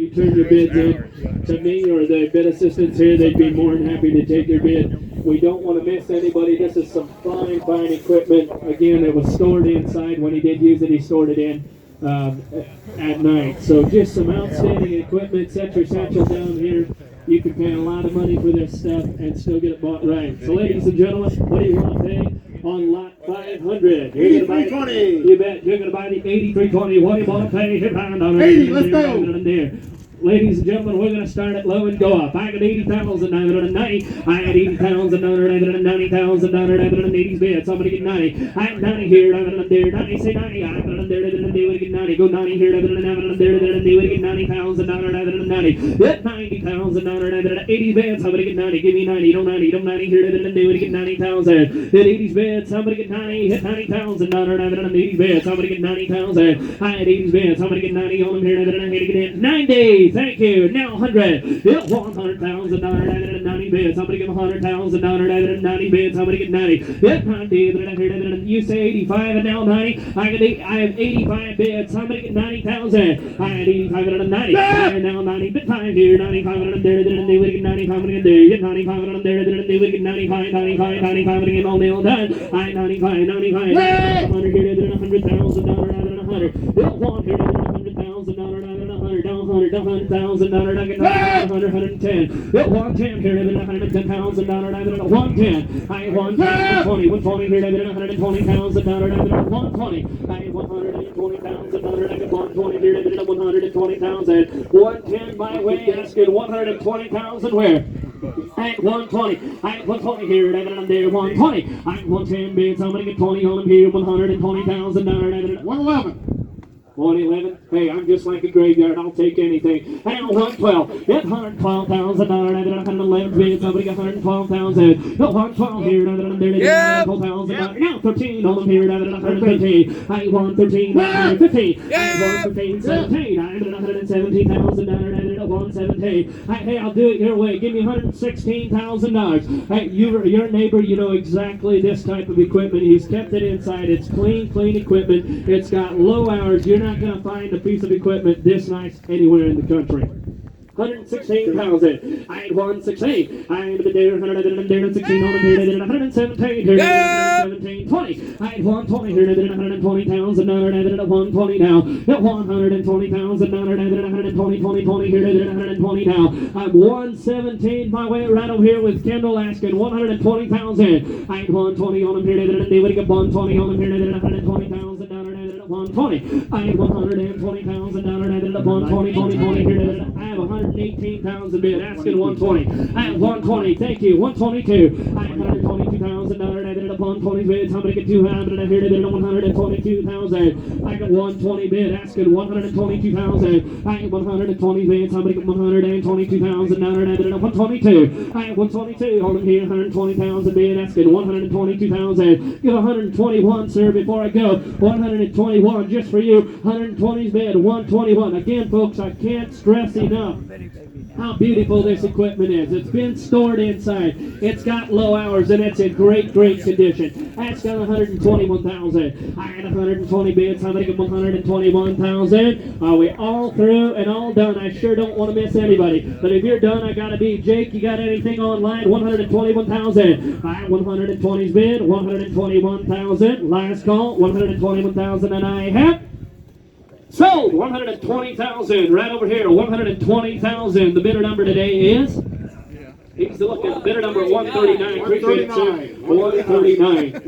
you turn your bids in to me or the bid assistants here, they'd be more than happy to take your bid. We don't want to miss anybody. This is some fine equipment. Again, it was stored inside. When he did use it, he stored it in at night. So just some outstanding equipment. Set your satchel down here. You can pay a lot of money for this stuff and still get it bought right. So ladies and gentlemen, what do you want to pay on lot 500? You're gonna buy, you bet, you're going to buy the 8320. What do you want to pay? 80, let's go. Ladies and gentlemen, we're going to start at low and go up. I got 80,990. I had 80,990, 90,980 bids. Somebody get 90. I had 90 here. I'm going to there. 90, say 90. I'm going to there. We get 90. Go 90 here. I'm going to there. We get 90,990. Hit 90,980 bids. Somebody get 90. Give me 90. Don't 90. Don't 90 here. We get 90,000. Hit 80 bids. Somebody get 90. Hit 90,980 bids. Somebody get 90,000. I had 80 bids. Somebody get 90 on them here. I had to get 90. Thank you. Now 100. Hit 100,990 bids. Somebody give 100,990 bids. Somebody get 90. Hit 90. You say 85 and now 90. I have 85 bids. Somebody get 90,000. I had 85 and 90. I have now 90. Bid 5 here. 95 and there. They would get 95 and there. Hit 95 and there. They would get 95 and get all nailed done. I 95. 100 here. 100,000. 100. Hit 1 here. 100,000. 100,000, 110. Hit 110 here, 110,000, 110. I 120, 120 here, 120,000, 120. I 120,000, 120 here, 120,000. 110 my way, asking 120,000 where? At 120, I 120 here, and there 120. I 110 bids, somebody get 20 on them here, 120,000, 111. 111. Hey, I'm just like a graveyard. I'll take anything. And 112. Hit 112,000. 111 bids. Somebody got 112,000. Hit 112 here. Yeah. 112,000. Now 13 on them here. 115. I 113. 115. I 115. 17. I 117,000. 117. Hey, I'll do it your way. Give me $116,000. Hey, your neighbor, you know exactly this type of equipment. He's kept it inside. It's clean equipment. It's got low hours. You're not going to find a piece of equipment this nice anywhere in the country. 116,000. I had 116. I had there 116 on here. 117 here. 117. 20. I had 120 here. 120,000. 120 now. 120,000. 120. 20 here. 120 now. I'm 117 my way right over here with Kendall asking 120,000. I had 120 on him here. They would get 120 on him here. 120,000. 120. I have 120,000 120 here. I have 118,000 bid asking 120. I have 120. Thank you. 122. I have 122,000 120 bid. Somebody get 200 here. 122,000. I got 120 bid asking 122,000. I have 120 bid. Somebody get 122,000 122. I have 122. Hold them here. 120,000 bid asking 122,000. Give 121, sir, before I go. 121 just for you. 120's bid. 121. Again, folks, I can't stress enough how beautiful this equipment is. It's been stored inside. It's got low hours and it's in great condition. That's got 121,000. I had 120 bids. Somebody get 121,000. Are we all through and all done? I sure don't want to miss anybody. But if you're done, I gotta be. Jake, you got anything online? 121,000. I had 120's bid. 121,000. Last call. 121,000, and I have sold 120,000 right over here. 120,000. The bidder number today is. He's looking. Bidder number 139. Appreciate it, sir. 139.